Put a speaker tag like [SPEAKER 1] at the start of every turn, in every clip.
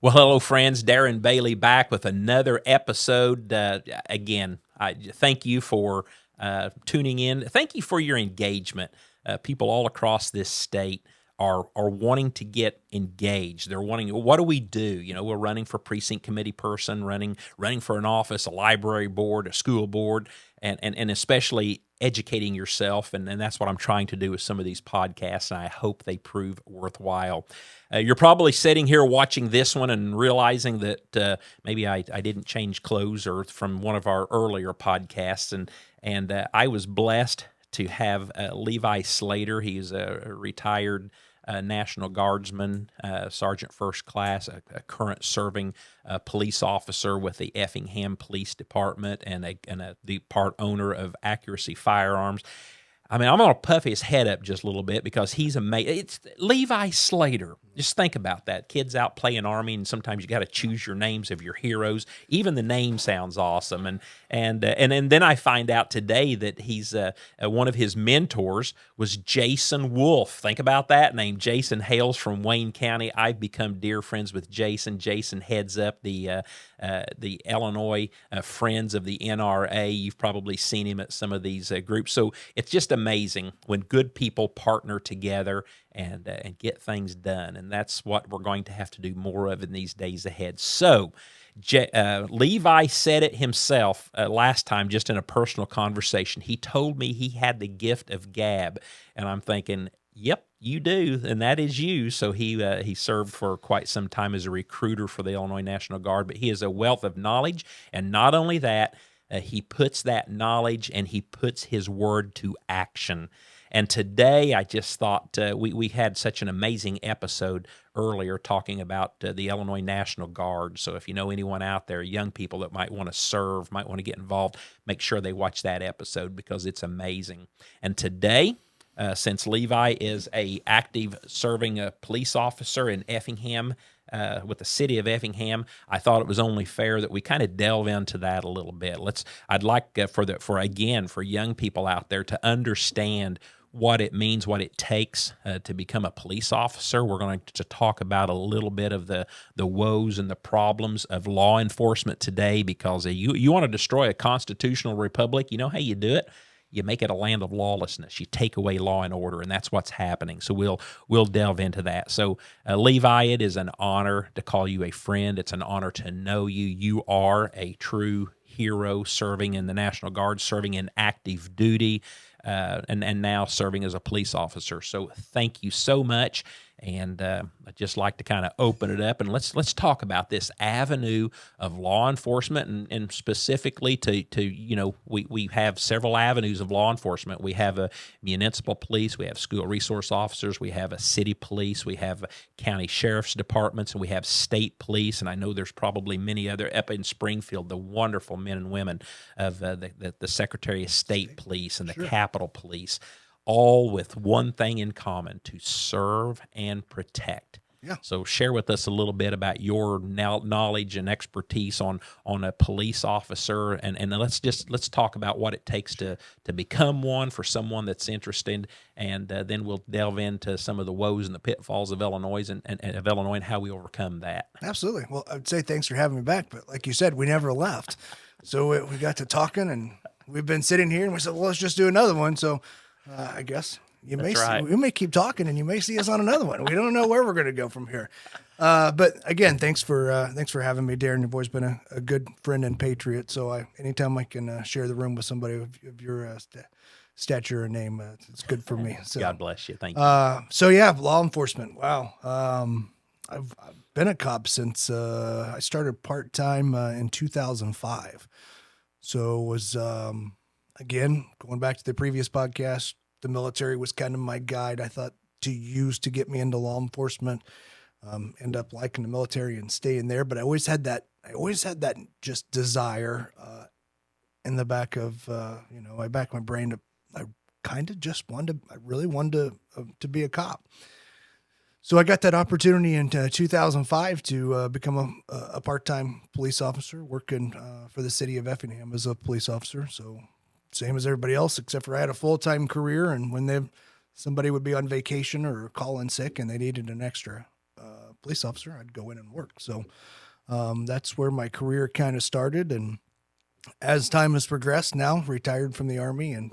[SPEAKER 1] Well, hello, friends. Darren Bailey back with another episode. Again, I thank you for tuning in. Thank you for your engagement. People all across this state are wanting to get engaged. They're wanting, what do we do? You know, we're running for precinct committee person, running for an office, a library board, a school board, and especially educating yourself. And that's what I'm trying to do with some of these podcasts, and I hope they prove worthwhile. You're probably sitting here watching this one and realizing that maybe I didn't change clothes or from one of our earlier podcasts, and I was blessed to have Levi Slater. He's a retired National Guardsman, Sergeant First Class, a current serving police officer with the Effingham Police Department, and the part owner of Accuracy Firearms. I mean, I'm going to puff his head up just a little bit because he's amazing. It's Levi Slater. Just think about that. Kids out playing Army, and sometimes you got to choose your names of your heroes. Even the name sounds awesome. And then I find out today that he's one of his mentors was Jason Wolf. Think about that name. Jason hails from Wayne County. I've become dear friends with Jason. Jason heads up the Illinois Friends of the NRA. You've probably seen him at some of these groups. So it's just amazing when good people partner together and get things done. And that's what we're going to have to do more of in these days ahead. So Levi said it himself last time, just in a personal conversation. He told me he had the gift of gab. And I'm thinking, yep, you do, and that is you. So he served for quite some time as a recruiter for the Illinois National Guard, but he is a wealth of knowledge, and not only that, he puts that knowledge and he puts his word to action. And today, I just thought we had such an amazing episode earlier talking about the Illinois National Guard. So if you know anyone out there, young people that might want to serve, might want to get involved, make sure they watch that episode because it's amazing. And today, since Levi is a active serving police officer in Effingham, with the city of Effingham, I thought it was only fair that we kind of delve into that a little bit. I'd like for young people out there to understand what it means, what it takes to become a police officer. We're going to talk about a little bit of the woes and the problems of law enforcement today, because you want to destroy a constitutional republic. You know how you do it? You make it a land of lawlessness. You take away law and order, and that's what's happening. So we'll delve into that. So Levi, it is an honor to call you a friend. It's an honor to know you. You are a true hero, serving in the National Guard, serving in active duty, and now serving as a police officer. So thank you so much. And I'd just like to kind of open it up, and let's talk about this avenue of law enforcement, and specifically to we have several avenues of law enforcement. We have a municipal police, we have school resource officers, we have a city police, we have county sheriff's departments, and we have state police. And I know there's probably many other up in Springfield, the wonderful men and women of the Secretary of State Police and the Capitol Police, all with one thing in common: to serve and protect. Yeah. So share with us a little bit about your knowledge and expertise on a police officer, and let's talk about what it takes to become one for someone that's interested, and then we'll delve into some of the woes and the pitfalls of Illinois and how we overcome that.
[SPEAKER 2] Absolutely. Well, I'd say thanks for having me back, but like you said, we never left. So we got to talking, and we've been sitting here, and we said, well, let's just do another one. So I guess we may keep talking, and you may see us on another one. We don't know where we're going to go from here. But again, thanks for having me, Darren. You've always been a good friend and patriot. So anytime I can share the room with somebody of your stature and name, it's good for me. So
[SPEAKER 1] God bless you. Thank you.
[SPEAKER 2] So yeah, law enforcement. Wow. I've been a cop since I started part-time in 2005. So it was again, going back to the previous podcast, the military was kind of my guide, I thought, to use to get me into law enforcement. End up liking the military and staying there, but I always had that just desire in the back of my brain. I really wanted to be a cop. So I got that opportunity in 2005 to become a part-time police officer, working for the city of Effingham as a police officer. So same as everybody else, except for I had a full-time career, and when somebody would be on vacation or call in sick and they needed an extra police officer, I'd go in and work. So that's where my career kind of started. And as time has progressed, now retired from the Army, and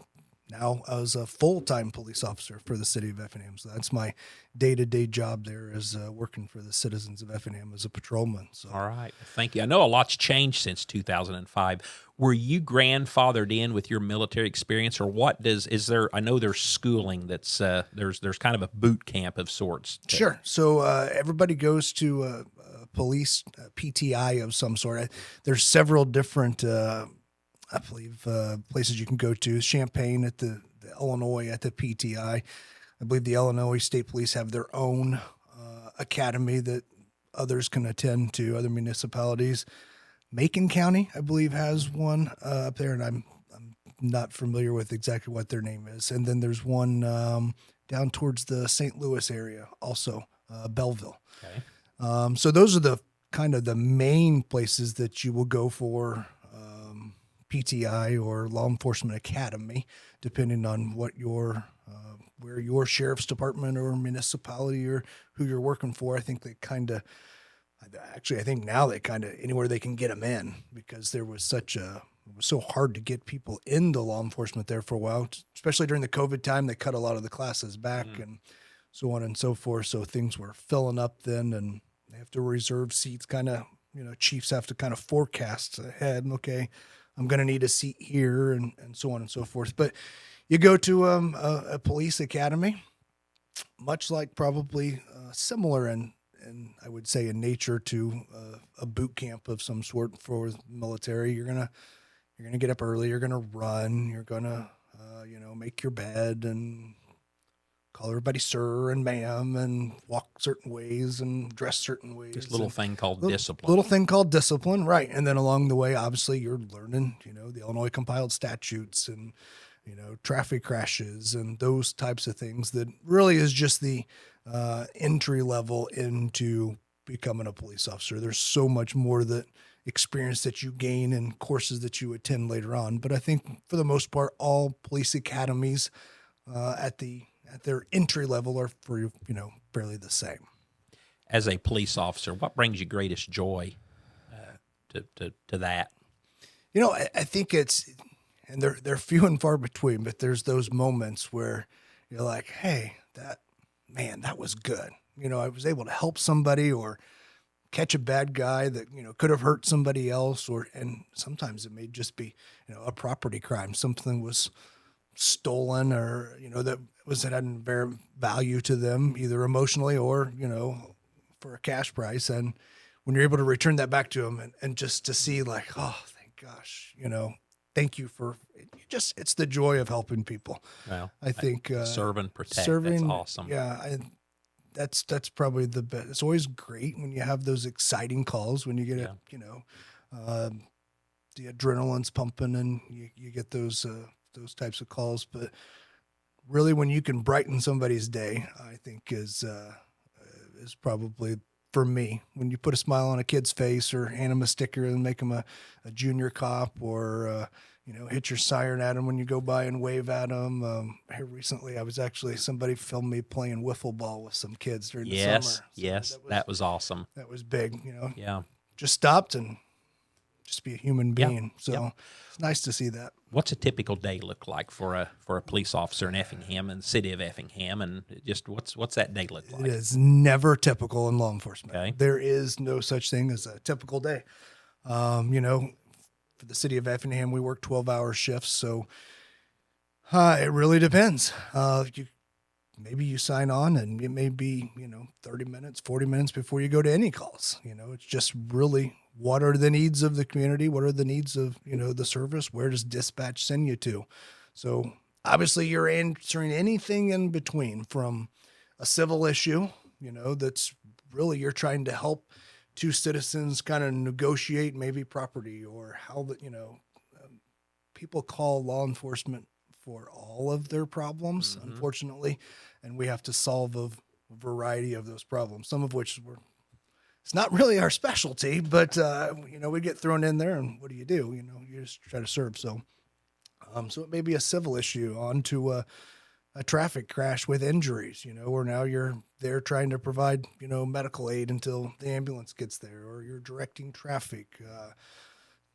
[SPEAKER 2] now I was a full-time police officer for the city of Effingham. So that's my day-to-day job there, is working for the citizens of Effingham as a patrolman. So.
[SPEAKER 1] All right. Thank you. I know a lot's changed since 2005. Were you grandfathered in with your military experience, or is there, I know there's schooling that's, there's kind of a boot camp of sorts.
[SPEAKER 2] Sure. So everybody goes to a police PTI of some sort. There's several different I believe places you can go to. Champaign at the Illinois at the PTI. I believe the Illinois State Police have their own academy that others can attend to, other municipalities. Macon County, I believe, has one up there, and I'm not familiar with exactly what their name is. And then there's one down towards the St. Louis area, also Belleville.
[SPEAKER 1] Okay.
[SPEAKER 2] So those are the kind of the main places that you will go for PTI or law enforcement academy, depending on what your where your sheriff's department or municipality or who you're working for. I think they kind of, actually, I think now they kind of anywhere they can get them in, because there was it was so hard to get people into law enforcement there for a while, especially during the COVID time. They cut a lot of the classes back and so on and so forth. So things were filling up then, and they have to reserve seats. Kind of, chiefs have to kind of forecast ahead. Okay, I'm going to need a seat here, and so on and so forth. But you go to a police academy, much like probably similar in I would say in nature to a boot camp of some sort for the military. You're gonna get up early. You're gonna run. You're gonna make your bed and call everybody sir and ma'am, and walk certain ways and dress certain ways.
[SPEAKER 1] This little thing called discipline.
[SPEAKER 2] Little thing called discipline, right? And then along the way, obviously, you're learning, the Illinois compiled statutes and traffic crashes and those types of things. That really is just the entry level into becoming a police officer. There's so much more that experience that you gain and courses that you attend later on. But I think for the most part, all police academies at their entry level are for fairly the same.
[SPEAKER 1] As a police officer, what brings you greatest joy to that?
[SPEAKER 2] I think it's, and they're few and far between, but there's those moments where you're like, hey, that was good. I was able to help somebody or catch a bad guy that, could have hurt somebody else, and sometimes it may just be, a property crime. Something was stolen, or, that had very value to them, either emotionally or, for a cash price. And when you're able to return that back to them and just to see like, oh, thank gosh, thank you for it's the joy of helping people.
[SPEAKER 1] Well,
[SPEAKER 2] I think
[SPEAKER 1] serve and protect.
[SPEAKER 2] Serving,
[SPEAKER 1] that's awesome.
[SPEAKER 2] Yeah. That's probably the best. It's always great when you have those exciting calls, when you get the adrenaline's pumping and you get those types of calls. But really, when you can brighten somebody's day, I think is probably, for me, when you put a smile on a kid's face or hand them a sticker and make them a junior cop, or hit your siren at them when you go by and wave at them. Here recently, somebody filmed me playing wiffle ball with some kids during the summer. So
[SPEAKER 1] yes, that was awesome.
[SPEAKER 2] That was big,
[SPEAKER 1] Yeah.
[SPEAKER 2] Just stopped and just be a human being.
[SPEAKER 1] Yep.
[SPEAKER 2] So
[SPEAKER 1] Yep.
[SPEAKER 2] It's nice to see that.
[SPEAKER 1] What's a typical day look like for a police officer in Effingham and the city of Effingham, and just what's that day look like?
[SPEAKER 2] It is never typical in law enforcement.
[SPEAKER 1] Okay.
[SPEAKER 2] There is no such thing as a typical day. For the city of Effingham, we work 12-hour shifts, so it really depends. Maybe you sign on, and it may be 30 minutes, 40 minutes before you go to any calls. It's just really, what are the needs of the community? What are the needs of the service? Where does dispatch send you to? So obviously, you're answering anything in between, from a civil issue, that's really you're trying to help two citizens kind of negotiate maybe property, or how people call law enforcement for all of their problems, unfortunately, and we have to solve a variety of those problems, some of which it's not really our specialty, but we get thrown in there, and what do? You just try to serve. So it may be a civil issue on to a traffic crash with injuries, or now you're there trying to provide, medical aid until the ambulance gets there, or you're directing traffic,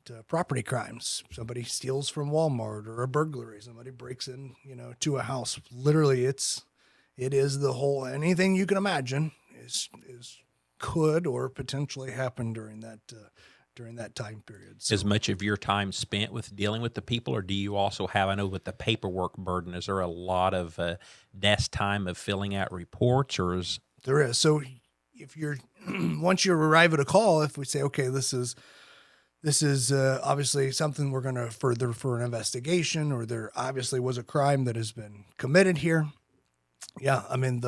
[SPEAKER 2] to property crimes. Somebody steals from Walmart, or a burglary. Somebody breaks in, to a house. Literally, it is the whole, anything you can imagine is could or potentially happen during that time period. So,
[SPEAKER 1] As much of your time spent with dealing with the people, or do you also have, I know with the paperwork burden, is there a lot of desk time of filling out reports, or is...
[SPEAKER 2] there is. So if you're, once you arrive at a call, if we say, okay, this is obviously something we're going to further for an investigation, or there obviously was a crime that has been committed here. Yeah. I mean,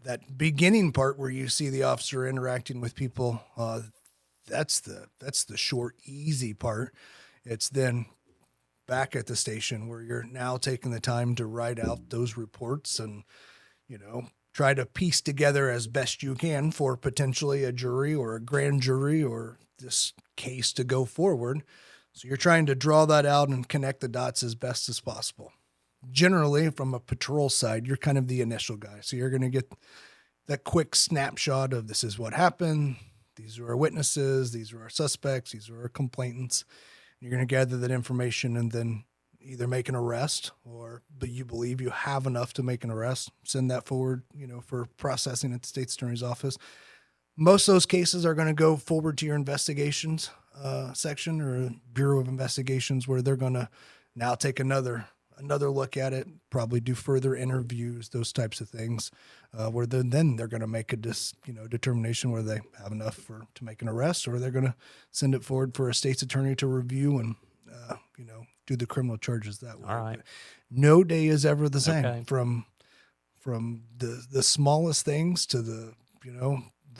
[SPEAKER 2] that beginning part where you see the officer interacting with people, that's the short, easy part. It's then back at the station where you're now taking the time to write out those reports and, try to piece together as best you can for potentially a jury or a grand jury or this case to go forward. So you're trying to draw that out and connect the dots as best as possible. Generally, from a patrol side, you're kind of the initial guy. So you're going to get that quick snapshot of this is what happened. These are our witnesses. These are our suspects. These are our complainants. You're going to gather that information and then either make an arrest, but you believe you have enough to make an arrest, send that forward, for processing at the state's attorney's office. Most of those cases are going to go forward to your investigations section or Bureau of Investigations, where they're going to now take another look at it, probably do further interviews, those types of things, where then they're going to make a determination whether they have enough to make an arrest, or they're going to send it forward for a state's attorney to review and do the criminal charges that way.
[SPEAKER 1] All right.
[SPEAKER 2] No day is ever the same.
[SPEAKER 1] Okay.
[SPEAKER 2] From the smallest things to the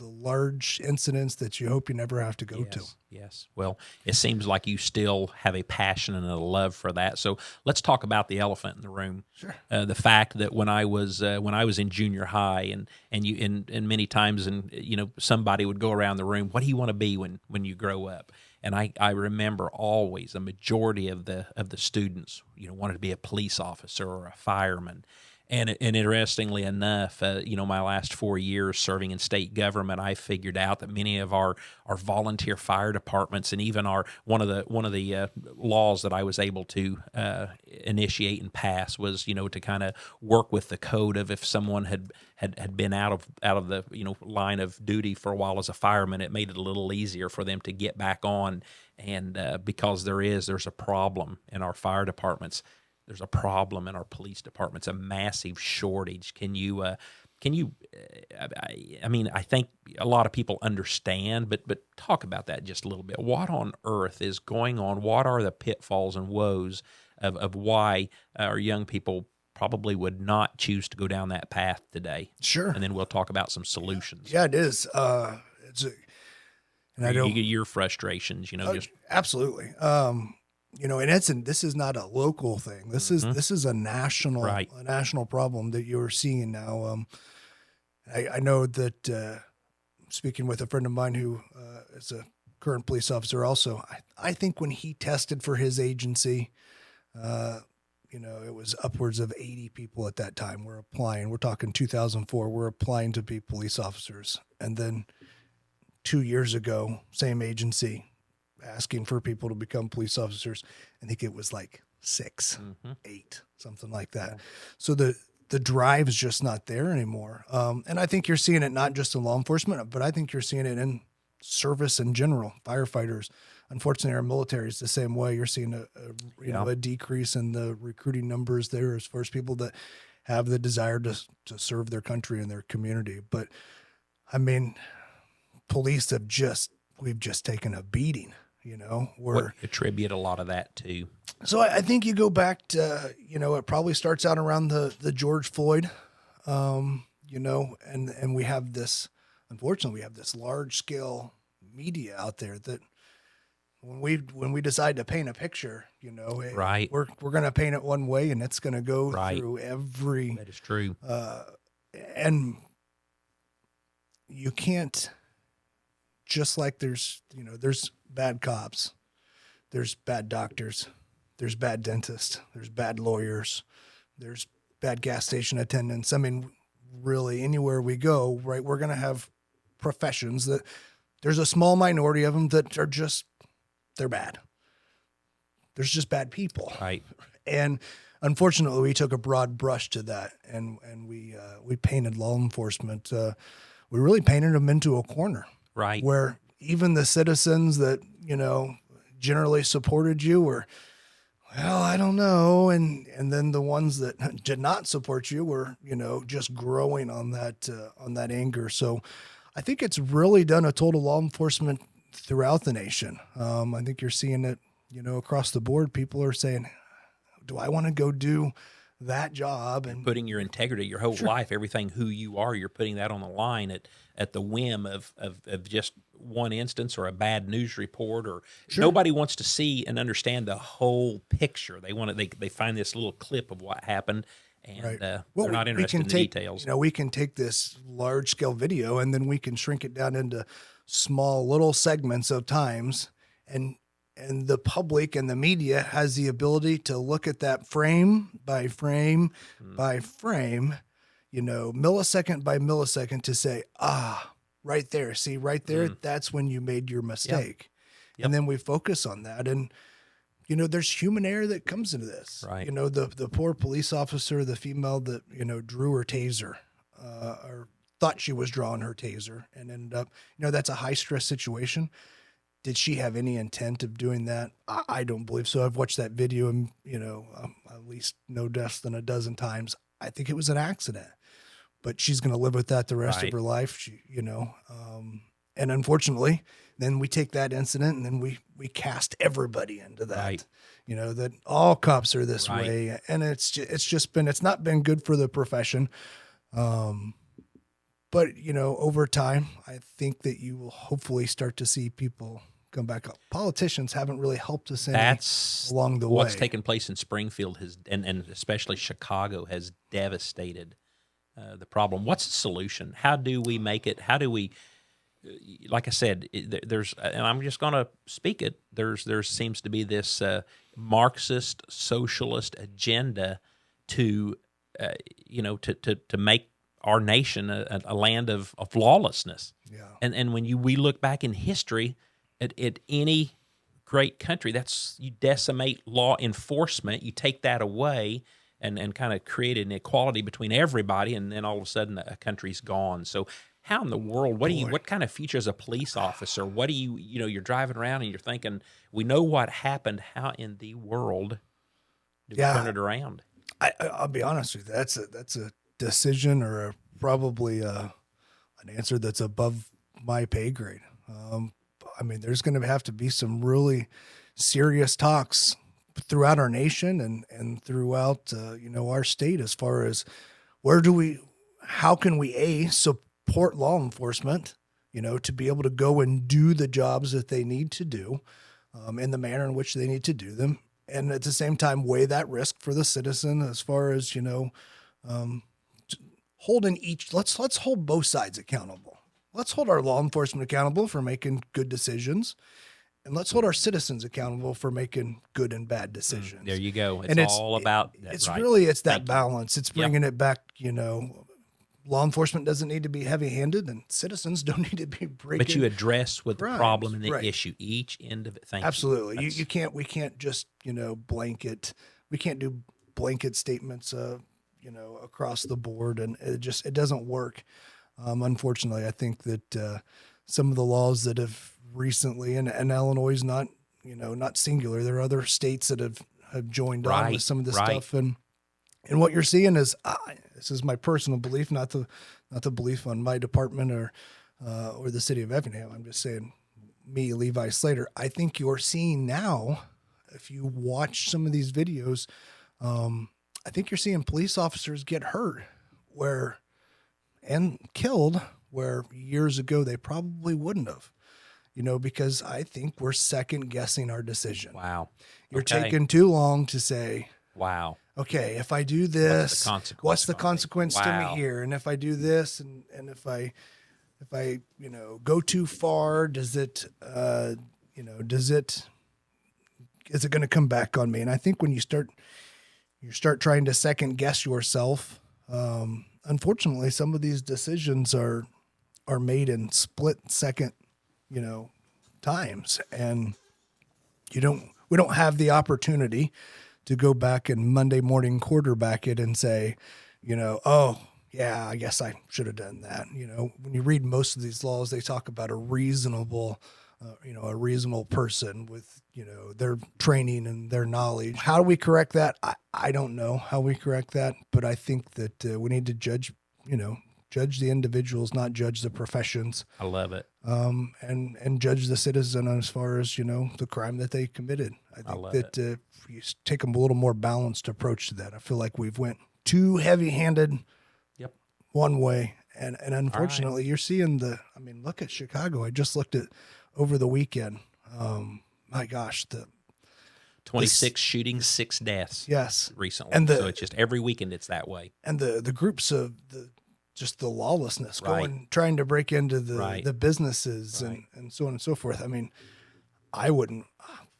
[SPEAKER 2] large incidents that you hope you never have to go to.
[SPEAKER 1] Yes. Well, it seems like you still have a passion and a love for that. So let's talk about the elephant in the room.
[SPEAKER 2] Sure.
[SPEAKER 1] The fact that when I was in junior high, and many times, and somebody would go around the room, what do you want to be when you grow up? And I remember always a majority of the students, wanted to be a police officer or a fireman. And interestingly enough, my last 4 years serving in state government, I figured out that many of our volunteer fire departments, and even one of the laws that I was able to initiate and pass was, to kind of work with the code of if someone had been out of the line of duty for a while as a fireman, it made it a little easier for them to get back on. And because there's a problem in our fire departments. There's a problem in our police departments, a massive shortage. I think a lot of people understand, but talk about that just a little bit. What on earth is going on? What are the pitfalls and woes of why our young people probably would not choose to go down that path today?
[SPEAKER 2] Sure.
[SPEAKER 1] And then we'll talk about some solutions.
[SPEAKER 2] Yeah, it is. I
[SPEAKER 1] don't. Your frustrations,
[SPEAKER 2] absolutely. And this is not a local thing. This is a national,
[SPEAKER 1] right.
[SPEAKER 2] A national problem that you're seeing now. I know that speaking with a friend of mine who is a current police officer, also, I think when he tested for his agency, it was upwards of 80 people at that time were applying. We're talking 2004. We're applying to be police officers, and then 2 years ago, same agency, asking for people to become police officers. I think it was like 6, 8, something like that. Yeah. So the drive is just not there anymore. And I think you're seeing it not just in law enforcement, but I think you're seeing it in service in general. Firefighters, unfortunately, our military is the same way. You're seeing a decrease in the recruiting numbers there as far as people that have the desire to serve their country and their community. But I mean, police we've just taken a beating.
[SPEAKER 1] What attribute a lot of that to?
[SPEAKER 2] So I think you go back to, it probably starts out around the George Floyd, and we have this, unfortunately, we have this large scale media out there that when we decide to paint a picture,
[SPEAKER 1] right.
[SPEAKER 2] we're going to paint it one way, and it's going to go through every.
[SPEAKER 1] That is true.
[SPEAKER 2] And you can't, just like there's bad cops, there's bad doctors, there's bad dentists, there's bad lawyers, there's bad gas station attendants. I mean, really anywhere we go, right, we're going to have professions that there's a small minority of them that are just, they're bad. There's just bad people.
[SPEAKER 1] Right.
[SPEAKER 2] And unfortunately, we took a broad brush to that, and we painted law enforcement. We really painted them into a corner,
[SPEAKER 1] Right.
[SPEAKER 2] where even the citizens that generally supported you were, well, I don't know, and then the ones that did not support you were just growing on that anger. So I think it's really done a total law enforcement throughout the nation. I think you're seeing it across the board. People are saying, do I want to go do that job? And
[SPEAKER 1] Putting your integrity, your whole life, everything who you are, you're putting that on the line at the whim of just one instance or a bad news report, or nobody wants to see and understand the whole picture. They want to, they find this little clip of what happened, and they're not interested in the details.
[SPEAKER 2] We can take this large scale video and then we can shrink it down into small little segments of times, and the public and the media has the ability to look at that frame by frame by frame, millisecond by millisecond, to say, right there, see right there, that's when you made your mistake. Yep. And then we focus on that. And, there's human error that comes into this.
[SPEAKER 1] Right.
[SPEAKER 2] The poor police officer, the female that, drew her taser, or thought she was drawing her taser, and ended up, that's a high stress situation. Did she have any intent of doing that? I don't believe so. I've watched that video, and at least no less than a dozen times. I think it was an accident, but she's going to live with that the rest of her life. And unfortunately, then we take that incident and then we cast everybody into that.
[SPEAKER 1] Right.
[SPEAKER 2] That all cops are this way, and it's not been good for the profession. But, over time, I think that you will hopefully start to see people come back up. Politicians haven't really helped us along the way.
[SPEAKER 1] What's taken place in Springfield and especially Chicago has devastated the problem. What's the solution? How do we make it? How do we, like I said, there's, and I'm just going to speak it, there seems to be this Marxist socialist agenda to make our nation a land of lawlessness.
[SPEAKER 2] Yeah.
[SPEAKER 1] And when we look back in history at any great country, you decimate law enforcement, you take that away and kind of create an equality between everybody, and then all of a sudden a country's gone. So how in the world, what kind of future as a police officer, what do you're driving around and you're thinking, we know what happened, how in the world do we turn it around?
[SPEAKER 2] I'll be honest with you, that's a decision, or probably an answer that's above my pay grade. There's going to have to be some really serious talks throughout our nation and throughout our state, as far as how can we support law enforcement, to be able to go and do the jobs that they need to do, in the manner in which they need to do them, and at the same time weigh that risk for the citizen, as far as let's hold both sides accountable. Let's hold our law enforcement accountable for making good decisions, and let's hold our citizens accountable for making good and bad decisions.
[SPEAKER 1] There you go. It's all about that.
[SPEAKER 2] It's that balance. It's bringing it back. Law enforcement doesn't need to be heavy-handed, and citizens don't need to be breaking.
[SPEAKER 1] But you address with
[SPEAKER 2] crimes.
[SPEAKER 1] The problem and the issue, each end of it.
[SPEAKER 2] Absolutely. You can't. We can't just blanket. We can't do blanket statements. Across the board, and it doesn't work. Unfortunately, I think that some of the laws that have recently, and Illinois is not singular. There are other states that have joined on with some of this stuff, and what you're seeing is, this is my personal belief, not the belief on my department or the city of Effingham. I'm just saying, me, Levi, Slater. I think you're seeing now, if you watch some of these videos, I think you're seeing police officers get hurt and killed where years ago they probably wouldn't have, because I think we're second guessing our decision.
[SPEAKER 1] Wow.
[SPEAKER 2] You're taking too long to say,
[SPEAKER 1] wow,
[SPEAKER 2] okay, if I do this, what's the consequence to me here? And if I do this, and if I go too far, is it going to come back on me? And I think when you start you start trying to second guess yourself. Unfortunately, some of these decisions are made in split second, times, and we don't have the opportunity to go back and Monday morning quarterback it and say, oh yeah, I guess I should have done that. When you read most of these laws, they talk about a reasonable person with, their training and their knowledge. How do we correct that? I don't know how we correct that, but I think that we need to judge the individuals, not judge the professions.
[SPEAKER 1] I love it.
[SPEAKER 2] And judge the citizen as far as, the crime that they committed. I think that you take a little more balanced approach to that. I feel like we've went too heavy-handed one way. And unfortunately, you're seeing look at Chicago. I just looked at over the weekend. My gosh, the
[SPEAKER 1] 26 shootings, 6 deaths.
[SPEAKER 2] Yes,
[SPEAKER 1] recently.
[SPEAKER 2] And
[SPEAKER 1] so it's just every weekend it's that way.
[SPEAKER 2] And the groups of just the lawlessness trying to break into the businesses and so on and so forth. I wouldn't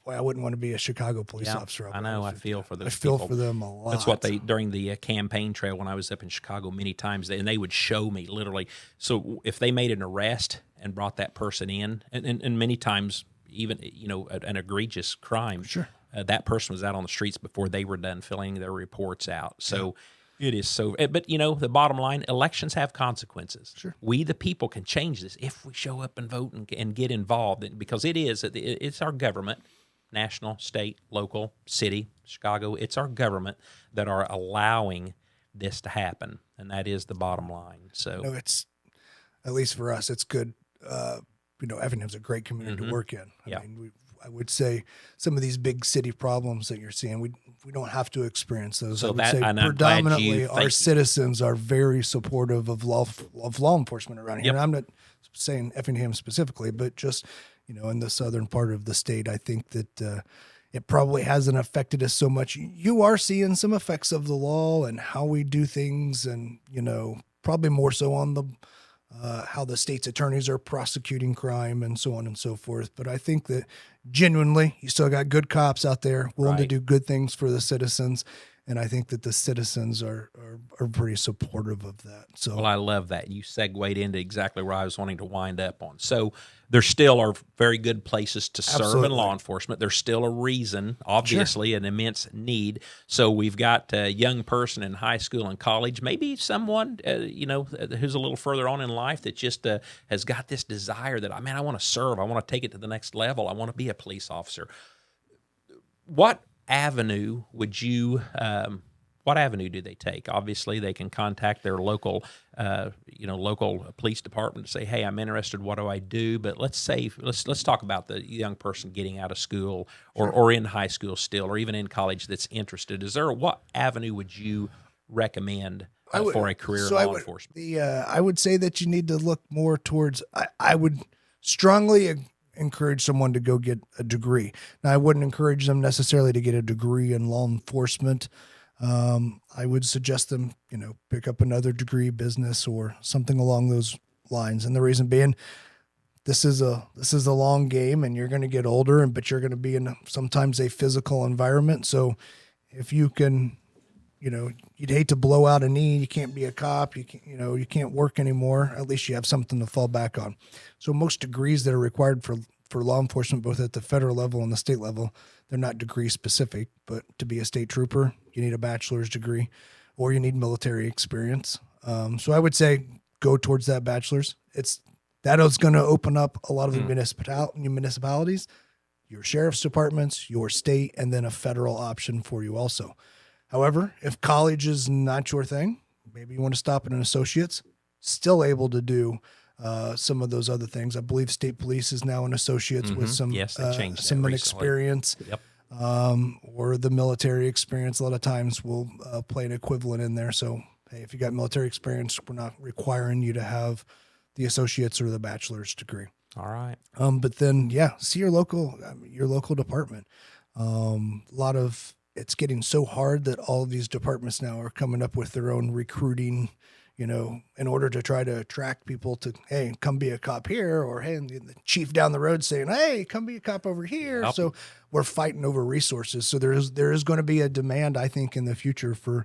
[SPEAKER 2] want to be a Chicago police officer.
[SPEAKER 1] I know. I feel for those
[SPEAKER 2] I feel
[SPEAKER 1] people.
[SPEAKER 2] for them a lot.
[SPEAKER 1] That's what during the campaign trail when I was up in Chicago many times, and they would show me literally. So if they made an arrest and brought that person in, and many times even, an egregious crime,
[SPEAKER 2] sure.
[SPEAKER 1] That person was out on the streets before they were done filling their reports out. So it is so, but the bottom line, elections have consequences.
[SPEAKER 2] Sure.
[SPEAKER 1] We, the people, can change this if we show up and vote and get involved, because it's our government. National, state, local, city, Chicago, it's our government that are allowing this to happen, and that is the bottom line. So
[SPEAKER 2] it's, at least for us, it's good. Effingham's a great community to work in. I would say some of these big city problems that you're seeing, we don't have to experience those.
[SPEAKER 1] So
[SPEAKER 2] I would say predominantly our citizens are very supportive of law enforcement around here. And I'm not saying Effingham specifically, but just in the southern part of the state, I think that it probably hasn't affected us so much. You are seeing some effects of the law and how we do things, and probably more so on the how the state's attorneys are prosecuting crime and so on and so forth. But I think that genuinely, you still got good cops out there willing to do good things for the citizens. And I think that the citizens are pretty supportive of that. So,
[SPEAKER 1] well, I love that. You segued into exactly where I was wanting to wind up on. So there still are very good places to serve in law enforcement. There's still a reason, obviously, an immense need. So we've got a young person in high school and college, maybe someone, who's a little further on in life that just has got this desire that, I want to serve. I want to take it to the next level. I want to be a police officer. What avenue would you what avenue do they take? Obviously they can contact their local local police department to say, hey, I'm interested, what do I do? But let's talk about the young person getting out of school or in high school still, or even in college that's interested. What avenue would you recommend for a career in law enforcement?
[SPEAKER 2] I would say that you need to look more towards, I would strongly encourage someone to go get a degree. Now, I wouldn't encourage them necessarily to get a degree in law enforcement. I would suggest them, pick up another degree, business or something along those lines. And the reason being, this is a long game, and you're going to get older, but you're going to be in sometimes a physical environment. So if you can, you'd hate to blow out a knee. You can't be a cop. You can't work anymore. At least you have something to fall back on. So most degrees that are required for law enforcement, both at the federal level and the state level, they're not degree specific, but to be a state trooper, you need a bachelor's degree or you need military experience. So I would say go towards that bachelor's. That is going to open up a lot of the municipalities, your sheriff's departments, your state, and then a federal option for you also. However, if college is not your thing, maybe you want to stop at an associate's, still able to do some of those other things. I believe state police is now an associate's with some experience, or the military experience. A lot of times we'll play an equivalent in there. So, hey, if you got military experience, we're not requiring you to have the associate's or the bachelor's degree.
[SPEAKER 1] All right.
[SPEAKER 2] But then, see your local department. It's getting so hard that all of these departments now are coming up with their own recruiting, in order to try to attract people to, hey, come be a cop here, or hey, and the chief down the road saying, hey, come be a cop over here.
[SPEAKER 1] Yep.
[SPEAKER 2] So we're fighting over resources. So there is going to be a demand, I think, in the future for.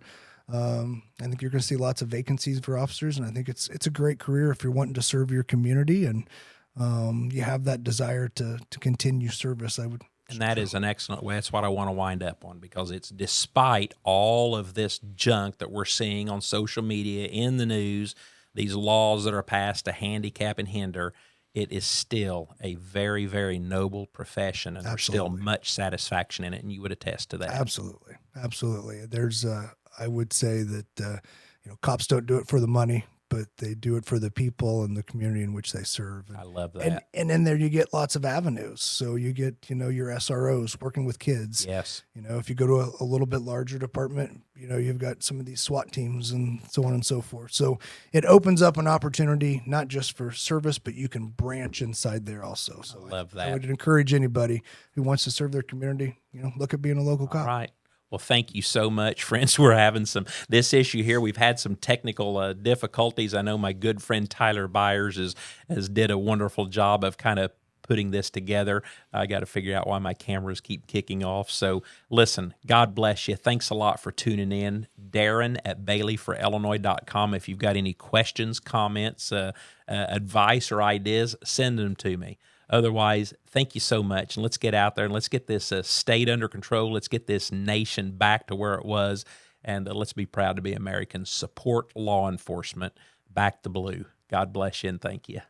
[SPEAKER 2] I think you're going to see lots of vacancies for officers, and I think it's a great career if you're wanting to serve your community and you have that desire to continue service. I would.
[SPEAKER 1] And that is an excellent way. That's what I want to wind up on, because it's despite all of this junk that we're seeing on social media, in the news, these laws that are passed to handicap and hinder, it is still a very, very noble profession, and there's still much satisfaction in it, and you would attest to that.
[SPEAKER 2] Absolutely. Absolutely. There's, I would say that, cops don't do it for the money, but they do it for the people and the community in which they serve. And,
[SPEAKER 1] I love that.
[SPEAKER 2] And in there you get lots of avenues. So you get, your SROs working with kids.
[SPEAKER 1] Yes.
[SPEAKER 2] If you go to a little bit larger department, you've got some of these SWAT teams and so on and so forth. So it opens up an opportunity, not just for service, but you can branch inside there also. So
[SPEAKER 1] I love that.
[SPEAKER 2] I would encourage anybody who wants to serve their community, look at being a local cop.
[SPEAKER 1] All right. Well, thank you so much, friends. We're having this issue here. We've had some technical difficulties. I know my good friend Tyler Byers has did a wonderful job of kind of putting this together. I got to figure out why my cameras keep kicking off. So listen, God bless you. Thanks a lot for tuning in. Darren at BaileyForIllinois.com. If you've got any questions, comments, advice, or ideas, send them to me. Otherwise, thank you so much, and let's get out there and let's get this state under control. Let's get this nation back to where it was, and let's be proud to be Americans. Support law enforcement. Back the blue. God bless you, and thank you.